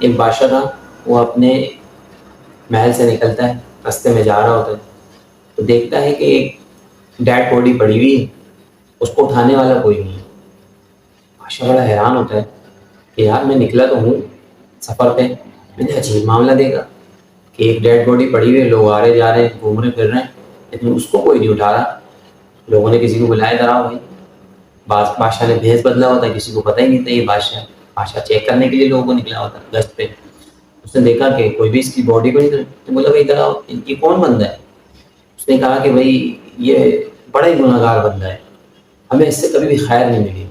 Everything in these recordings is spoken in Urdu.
ایک بادشاہ تھا، وہ اپنے محل سے نکلتا ہے، رستے میں جا رہا ہوتا ہے تو دیکھتا ہے کہ ایک ڈیڈ باڈی پڑی ہوئی ہے، اس کو اٹھانے والا کوئی نہیں ہے۔ بادشاہ بڑا حیران ہوتا ہے کہ یار میں نکلا تو ہوں سفر پہ، میں نے عجیب معاملہ دیکھا کہ ایک ڈیڈ باڈی پڑی ہوئی ہے، لوگ آ رہے جا رہے ہیں، گھوم رہے پھر رہے ہیں، لیکن اس کو کوئی نہیں اٹھا رہا۔ لوگوں نے کسی کو بلایا ذرا بھائی، بادشاہ نے بھیس بدلا ہوتا ہے، کسی کو پتہ ہی نہیں تھا یہ بادشاہ چیک کرنے کے لیے لوگوں کو نکلا ہوتا ہے گشت پہ۔ اس نے دیکھا کہ کوئی بھی اس کی باڈی کو نہیں، تو بولا بھائی ادھر آؤ، یہ کون بندہ ہے؟ اس نے کہا کہ بھائی یہ بڑا ہی گناہ گار بندہ ہے، ہمیں اس سے کبھی بھی خیر نہیں ملی،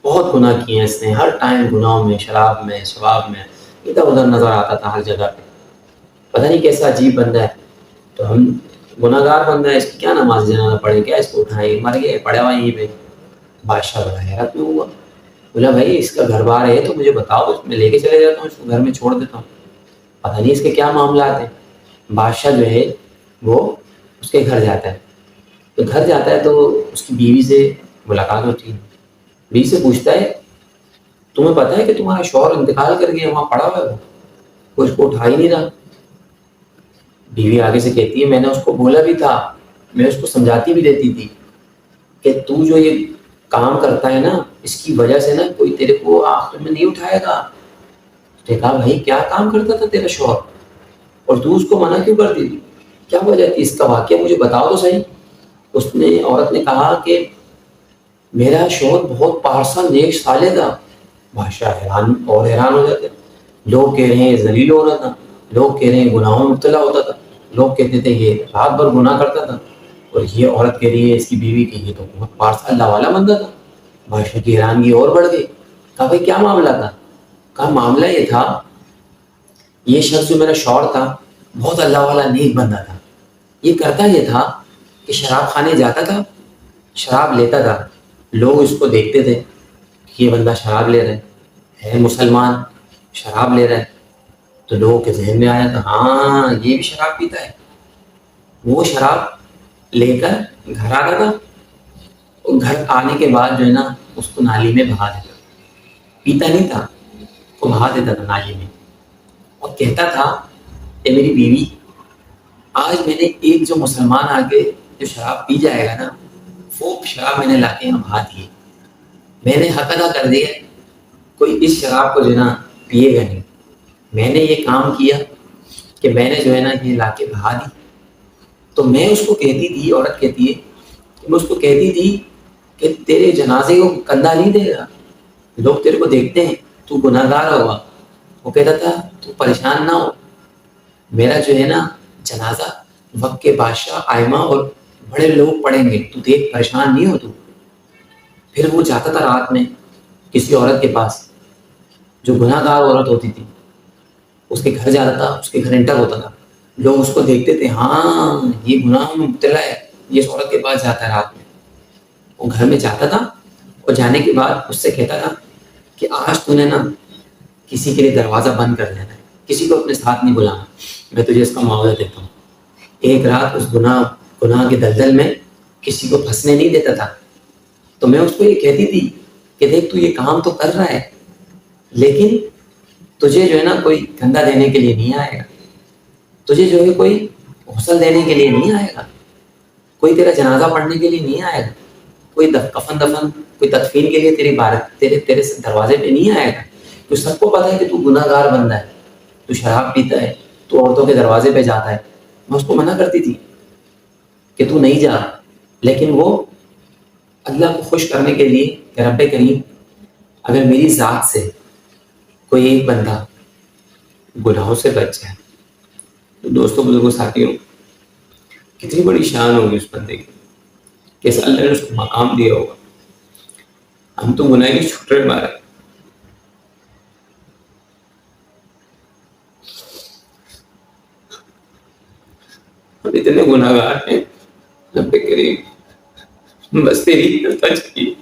بہت گناہ کیے ہیں اس نے، ہر ٹائم گناہوں میں، شراب میں، شباب میں، ادھر ادھر نظر آتا تھا ہر جگہ پہ، پتہ نہیں کیسا عجیب بندہ ہے، تو ہم گناہ گار بندہ ہے، اس کی کیا نماز جنازہ پڑھے، کیا اس کو اٹھائیں، مر گئے پڑا ہوا یہیں پہ۔ بادشاہ بڑا حیرت میں ہوا، بولا بھائی اس کا گھر بار ہے تو مجھے بتاؤ، میں لے کے چلے جاتا ہوں، اس کو گھر میں چھوڑ دیتا ہوں، پتہ نہیں اس کے کیا معاملات ہیں۔ بادشاہ جو ہے وہ اس کے گھر جاتا ہے، تو گھر جاتا ہے تو اس کی بیوی سے ملاقات ہوتی ہے، بیوی سے پوچھتا ہے تمہیں پتہ ہے کہ تمہارا شوہر انتقال کر گیا، وہاں پڑا ہوا ہے وہ اس کو اٹھا ہی نہیں رہا۔ بیوی آگے سے کہتی ہے میں نے اس کو بولا بھی تھا، میں اس کو سمجھاتی بھی دیتی تھی کہ تو جو یہ کام کرتا ہے نا، اس کی وجہ سے نا کوئی تیرے کو آخر میں نہیں اٹھائے گا۔ اس نے کہا بھائی کیا کام کرتا تھا تیرا شوہر اور تو اس کو منع کیوں کرتی تھی، کیا وجہ تھی اس کا، واقعہ مجھے بتاؤ تو صحیح۔ عورت نے کہا کہ میرا شوہر بہت پارسا نیک صالح تھا۔ بادشاہ حیران ہو جاتے، لوگ کہہ رہے ہیں ذلیل ہو رہا تھا، لوگ کہہ رہے ہیں گناہوں میں مبتلا ہوتا تھا، لوگ کہتے تھے یہ رات بھر گناہ کرتا تھا، اور یہ عورت کہہ رہی ہے اس کی بیوی کہ یہ تو بہت پارسا اللہ والا بندہ تھا۔ بادشاہ کی حیرانگی اور بڑھ گئی، کہا بھائی کیا معاملہ تھا؟ کہا معاملہ یہ تھا، یہ شخص جو میرا شوہر تھا بہت اللہ والا نیک بندہ تھا، یہ کرتا یہ تھا کہ شراب خانے جاتا تھا، شراب لیتا تھا، لوگ اس کو دیکھتے تھے کہ یہ بندہ شراب لے رہا ہے مسلمان، شراب لے رہا ہے، تو لوگوں کے ذہن میں آیا تھا ہاں یہ بھی شراب پیتا ہے۔ وہ شراب لے کر گھر آتا تھا، اور گھر آنے کے بعد جو ہے نا اس کو نالی میں بہا دیتا تھا، پیتا نہیں تھا، اس کو بہا دیتا تھا نالی میں، اور کہتا تھا اے میری بیوی، آج میں نے ایک جو مسلمان آ کے جو شراب پی جائے گا نا، وہ شراب میں نے لا کے یہاں بہا دی ہے، میں نے حق ادا کر دیا، کوئی اس شراب کو جو ہے نا پیے گا نہیں، میں نے یہ کام کیا کہ میں نے جو ہے نا یہ لا کے بہا دی۔ تو میں اس کو کہتی تھی، عورت کہتی ہے کہ میں اس کو کہتی تھی کہ تیرے جنازے کو کندھا نہیں دے گا، لوگ تیرے کو دیکھتے ہیں تو گناہ گار ہوگا۔ وہ کہتا تھا تو پریشان نہ ہو، میرا جو ہے نا جنازہ وقت کے بادشاہ آئمہ اور بڑے لوگ پڑھیں گے، تو دیکھ پریشان نہیں ہو تو۔ پھر وہ جاتا تھا رات میں کسی عورت کے پاس جو گناہ گار عورت ہوتی تھی، اس کے گھر جاتا تھا، اس کے گھر انٹر ہوتا تھا، لوگ اس کو دیکھتے تھے ہاں یہ گناہ میں مبتلا ہے، یہ اس عورت کے پاس جاتا ہے رات میں۔ وہ گھر میں جاتا تھا اور جانے کے بعد اس سے کہتا تھا کہ آج تو نے نا کسی کے لیے دروازہ بند کر لینا ہے، کسی کو اپنے ساتھ نہیں بلانا، میں تجھے اس کا معاوضہ دیتا ہوں۔ ایک رات اس گناہ کے دلدل میں کسی کو پھنسنے نہیں دیتا تھا۔ تو میں اس کو یہ کہتی تھی کہ دیکھ تو یہ کام تو کر رہا ہے، لیکن تجھے جو ہے نا کوئی کندھا دینے کے لیے نہیں آئے گا، تجھے جو ہے کوئی غسل دینے کے لیے نہیں آئے گا، کوئی تیرا جنازہ پڑھنے کے لیے نہیں آئے گا، کوئی کفن دفن کوئی تدفین کے لیے تیرے دروازے پہ نہیں آئے گا، تو سب کو پتہ ہے کہ تو گناہ گار بندہ ہے، تو شراب پیتا ہے، تو عورتوں کے دروازے پہ جاتا ہے۔ میں اس کو منع کرتی تھی کہ تو نہیں جا، لیکن وہ اللہ کو خوش کرنے کے لیے کہ رب کریم اگر میری ذات سے کوئی ایک بندہ گناہوں سے بچ جائے تو دوستوں بزرگوں ساتھیوں کتنی بڑی شان ہوگی اس بندے کی، کیسا اللہ نے اس کو مقام دیا ہوگا۔ ہم تو گناہ کے چھوٹے مارے، ہم اتنے گناہ گار ہیں، رب کریم بس تیری عطا چاہیے۔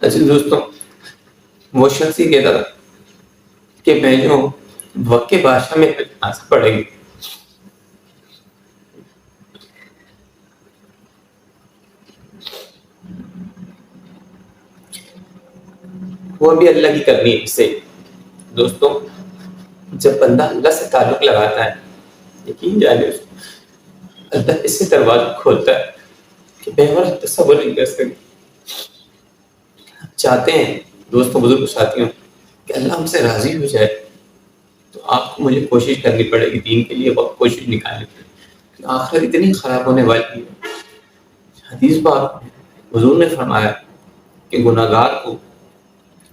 اچھا دوستوں، وہ شخص ہی کہتا تھا کہ میں جو وقت کے بادشاہ میں جنازہ پڑھے گی، وہ بھی اللہ کی کرنی سے۔ دوستوں جب بندہ اللہ سے تعلق لگاتا ہے، یقین جانے اللہ اسے دروازہ کھولتا ہے کہ بہور تصور نہیں کر سکتے۔ چاہتے ہیں دوستوں، بزرگ ساتھیوں، کہ اللہ ہم سے راضی ہو جائے، تو آپ کو مجھے کوشش کرنی پڑے گی، دین کے لیے وقت کوشش نکالنی پڑے گی۔ آخر اتنی خراب ہونے والی ہے۔ حدیث پاک حضور نے فرمایا کہ گناہ گار کو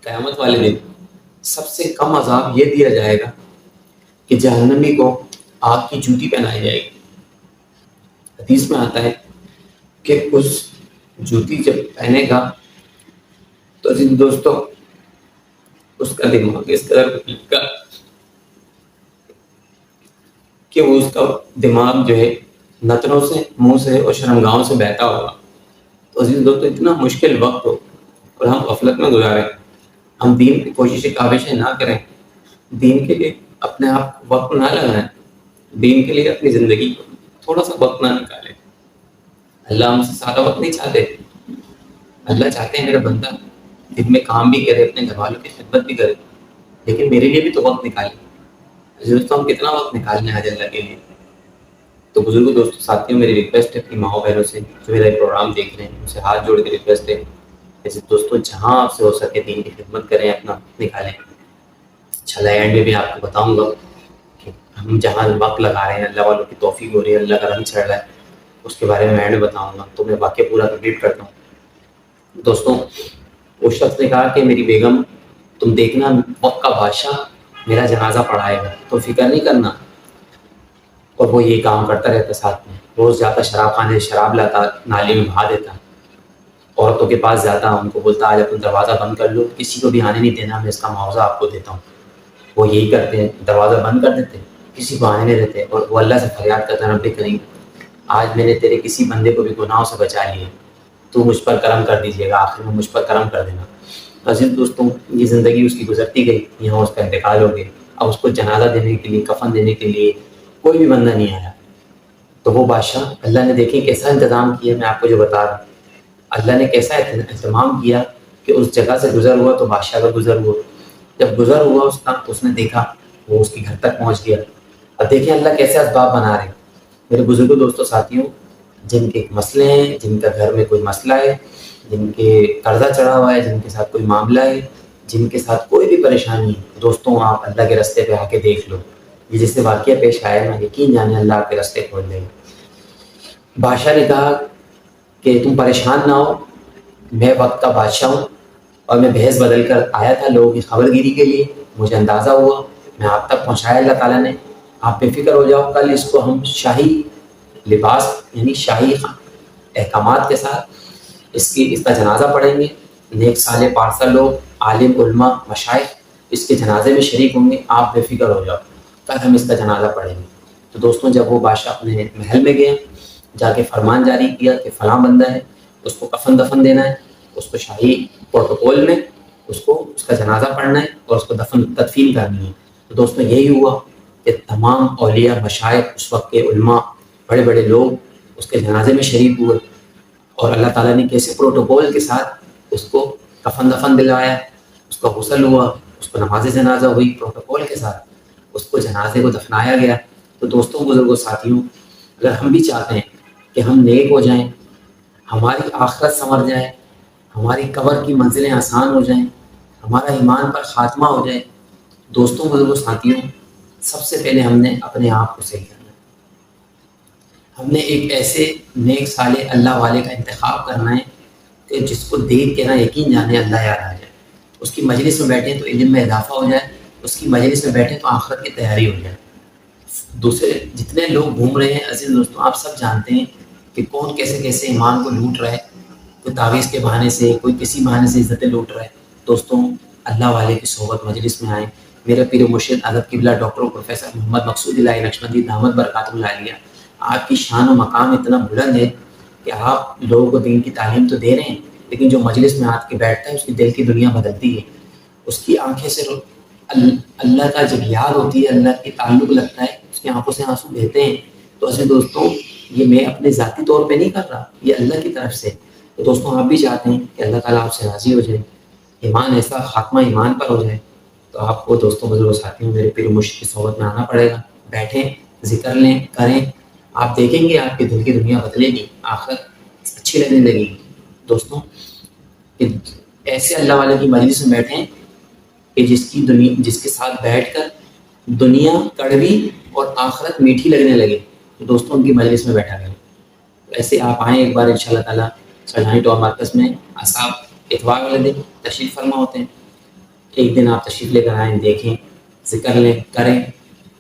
قیامت والے دن سب سے کم عذاب یہ دیا جائے گا کہ جہنمی کو آگ کی جوتی پہنائی جائے گی۔ حدیث میں آتا ہے کہ اس جوتی جب پہنے گا تو دوستوں اس کا دماغ اس قدر پھیلے گا کہ وہ اس کا دماغ جو ہے نتنوں سے، منہ سے اور شرمگاہوں سے بہتا ہوگا۔ تو عزیز دوستو اتنا مشکل وقت ہو اور ہم غفلت میں گزاریں، ہم دین کی کوششیں کاوشیں نہ کریں، دین کے لیے اپنے آپ کو وقت نہ لگائیں، دین کے لیے اپنی زندگی کو تھوڑا سا وقت نہ نکالیں۔ اللہ ہم سے سارا وقت نہیں چاہتے، اللہ چاہتے ہیں میرا بندہ دن میں کام بھی کرے، اپنے گھر والوں کی خدمت بھی کرے، لیکن میرے لیے بھی تو وقت نکالے۔ دوستوں ہم کتنا وقت نکالنے ہیں اللہ کے لیے؟ تو بزرگوں، دوستوں، ساتھیوں، میری ریکویسٹ ہے اپنی ماؤں بہنوں سے جو میرا پروگرام دیکھ رہے ہیں، ان سے ہاتھ جوڑ کے ریکویسٹ ہے ایسے دوستوں جہاں آپ سے ہو سکے دین کی خدمت کریں، اپنا وقت نکالیں۔ انشاءاللہ اینڈ میں بھی آپ کو بتاؤں گا کہ ہم جہاں وقت لگا رہے ہیں، اللہ والوں کی توفیق ہو رہی ہے، اللہ کا رنگ چڑھ رہا ہے، اس کے بارے میں اینڈ میں بتاؤں گا۔ تو میں واقعہ پورا کمپلیٹ کرتا ہوں۔ دوستوں اس شخص نے کہا کہ میری بیگم تم دیکھنا وقت کا بادشاہ میرا جنازہ پڑھائے گا، تو فکر نہیں کرنا۔ اور وہ یہ کام کرتا رہتا، ساتھ میں روز جاتا شراب خانے، شراب لاتا، نالی میں بہا دیتا، عورتوں کے پاس جاتا، ان کو بولتا آج اپنا دروازہ بند کر لو، کسی کو بھی آنے نہیں دینا، میں اس کا معاوضہ آپ کو دیتا ہوں۔ وہ یہی کرتے ہیں، دروازہ بند کر دیتے، کسی کو آنے نہیں دیتے، اور وہ اللہ سے فریاد کرتا ہے رب کریم آج میں نے تیرے کسی بندے کو بھی گناہوں سے بچا لیے، تو مجھ پر کرم کر دیجیے گا، آخر میں مجھ پر کرم کر دینا۔ عزیز دوستوں یہ زندگی اس کی گزرتی گئی، یہاں اس کا انتقال ہو گیا۔ اب اس کو جنازہ دینے کے لیے، کفن دینے کے لیے کوئی بھی بندہ نہیں آیا۔ تو وہ بادشاہ، اللہ نے دیکھیں کیسا انتظام کیا، میں آپ کو جو بتا رہا ہوں، اللہ نے کیسا اہتمام کیا کہ اس جگہ سے گزر ہوا تو بادشاہ کا گزر ہوا۔ جب گزر ہوا اس کا تو اس نے دیکھا وہ اس کے گھر تک پہنچ گیا۔ اب دیکھیں اللہ کیسے اسباب بنا رہے ہیں۔ میرے بزرگوں، دوستوں، ساتھیوں، جن کے مسئلے ہیں، جن کا گھر میں کوئی مسئلہ ہے، جن کے قرضہ چڑھا ہوا ہے، جن کے ساتھ کوئی معاملہ ہے، جن کے ساتھ کوئی بھی پریشانی ہے، دوستوں آپ اللہ کے راستے پہ آ کے دیکھ لو، یہ جس سے واقعہ پیش آیا ہے، یقین جانے اللہ آپ کے راستے کھول دے گا۔ بادشاہ نے کہا کہ تم پریشان نہ ہو، میں وقت کا بادشاہ ہوں اور میں بھیس بدل کر آیا تھا لوگوں کی خبر گیری کے لیے، مجھے اندازہ ہوا، میں آپ تک پہنچایا اللہ تعالیٰ نے، آپ بے فکر ہو جاؤ، کل اس کو ہم شاہی لباس یعنی شاہی احکامات کے ساتھ اس کا جنازہ پڑھیں گے، نیک صالح پارسا لوگ، عالم، علماء، مشائخ اس کے جنازے میں شریک ہوں گے، آپ بے فکر ہو جاؤ، کل ہم اس کا جنازہ پڑھیں گے۔ تو دوستوں جب وہ بادشاہ اپنے محل میں گئے، جا کے فرمان جاری کیا کہ فلاں بندہ ہے، اس کو کفن دفن دینا ہے، اس کو شاہی پروٹوکول میں اس کا جنازہ پڑھنا ہے اور اس کو تدفین کرنی ہے۔ تو دوستوں یہی ہوا کہ تمام اولیاء، مشائخ، اس وقت کے علماء، بڑے بڑے لوگ اس کے جنازے میں شریک ہوئے، اور اللہ تعالیٰ نے کیسے پروٹوکول کے ساتھ اس کو کفن دفن دلوایا، اس کا غسل ہوا، اس کو نماز جنازہ ہوئی، پروٹوکول کے ساتھ اس کو جنازے کو دفنایا گیا۔ تو دوستوں، بزرگوں، ساتھیوں، اگر ہم بھی چاہتے ہیں کہ ہم نیک ہو جائیں، ہماری آخرت سنور جائے، ہماری قبر کی منزلیں آسان ہو جائیں، ہمارا ایمان پر خاتمہ ہو جائے، دوستوں، بزرگوں، ساتھیوں، سب سے پہلے ہم نے اپنے آپ کو صحیح کرنا ہے۔ ہم نے ایک ایسے نیک صالح اللہ والے کا انتخاب کرنا ہے کہ جس کو دیکھ کے نا یقین جانے اللہ یاد آ جائے، اس کی مجلس میں بیٹھیں تو علم میں اضافہ ہو جائے، اس کی مجلس میں بیٹھیں تو آخرت کی تیاری ہو جائے۔ دوسرے جتنے لوگ گھوم رہے ہیں عزیز دوستوں، آپ سب جانتے ہیں کہ کون کیسے کیسے ایمان کو لوٹ رہا ہے، کوئی تعویذ کے بہانے سے، کوئی کسی بہانے سے عزتیں لوٹ رہا ہے۔ دوستوں اللہ والے کی صحبت مجلس میں آئیں۔ میرا پیر و مرشد حضرت قبلہ ڈاکٹر پروفیسر محمد مقصود الہی نقشبندی دامت برکاتہ العالیہ، آپ کی شان و مقام اتنا بلند ہے کہ آپ لوگوں کو دین کی تعلیم تو دے رہے ہیں، لیکن جو مجلس میں آ کے بیٹھتا ہے اس کی دل کی دنیا بدلتی ہے، اس کی آنکھیں سے اللہ کا جب یاد ہوتی ہے، اللہ کی تعلق لگتا ہے، اس کی آنکھوں سے آنسو بہتے ہیں۔ تو ایسے دوستوں یہ میں اپنے ذاتی طور پہ نہیں کر رہا، یہ اللہ کی طرف سے۔ تو دوستوں آپ بھی چاہتے ہیں کہ اللہ تعالیٰ آپ سے راضی ہو جائے، ایمان ایسا خاتمہ ایمان پر ہو جائے تو آپ کو دوستوں بزرگوں ساتھیوں میرے پیر مرشد کی صحبت میں آنا پڑے گا. بیٹھیں، ذکر لیں، کریں. آپ دیکھیں گے آپ کے دل کی دنیا بدلے گی، آخرت اچھی لگنے لگے گی. دوستوں، کہ ایسے اللہ والے کی مجلس میں بیٹھیں کہ جس کے ساتھ بیٹھ کر دنیا کڑوی اور آخرت میٹھی لگنے لگے. تو دوستوں ان کی مجلس میں بیٹھا کریں. ایسے آپ آئیں ایک بار ان شاء اللہ تعالیٰ سرجھانی ٹاور مرکز میں. آپ اتوار والے دن تشریف فرما ہوتے ہیں، ایک دن آپ تشریف لے کر آئیں، دیکھیں، ذکر لیں، کریں.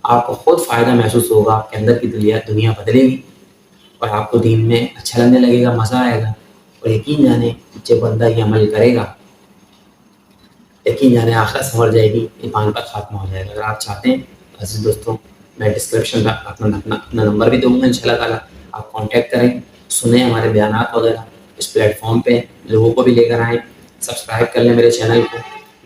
آپ کو خود فائدہ محسوس ہوگا، آپ کے اندر کی دنیا بدلے گی اور آپ کو دین میں اچھا لگنے لگے گا، مزہ آئے گا. اور یقین جانے جب بندہ یہ عمل کرے گا، یقین جانے آخرت سنور جائے گی، ایمان پر خاتمہ ہو جائے گا. اگر آپ چاہتے ہیں عزیز دوستوں، میں ڈسکرپشن میں اپنا نمبر بھی دوں گا ان شاء اللہ تعالیٰ. آپ کانٹیکٹ کریں، سنیں ہمارے بیانات وغیرہ اس پلیٹ فارم پہ. لوگوں کو بھی لے کر آئیں. سبسکرائب کر لیں میرے چینل کو،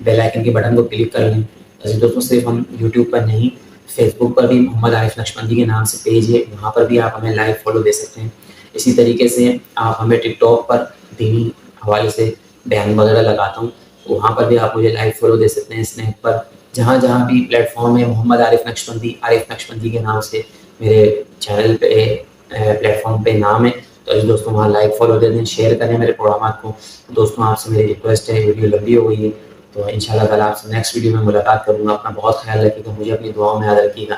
بیل آئکن کے بٹن کو کلک کر لیں. عزیز دوستوں، صرف ہم یوٹیوب پر نہیں، فیس بک پر بھی محمد عارف نقشبندی کے نام سے پیج ہے، وہاں پر بھی آپ ہمیں لائیو فالو دے سکتے ہیں. اسی طریقے سے آپ ہمیں ٹک ٹاک پر دینی حوالے سے بیان وغیرہ لگاتا ہوں، وہاں پر بھی آپ مجھے لائیو فالو دے سکتے ہیں. اسنیپ پر جہاں جہاں بھی پلیٹ فارم ہے محمد عارف نقشبندی، عارف نقشبندی کے نام سے میرے چینل پہ پلیٹ فارم پہ نام ہے. تو اس دوستوں وہاں لائک فالو دے دیں، شیئر کریں میرے پروگرامات کو. دوستوں، آپ سے میری ریکویسٹ ہے، ویڈیو لمبی ہو گئی ہے تو ان شاء اللہ تعالیٰ آپ سے نیکسٹ ویڈیو میں ملاقات کروں گا. اپنا بہت خیال رکھیے گا، مجھے اپنی دعاؤں میں یاد رکھیے گا.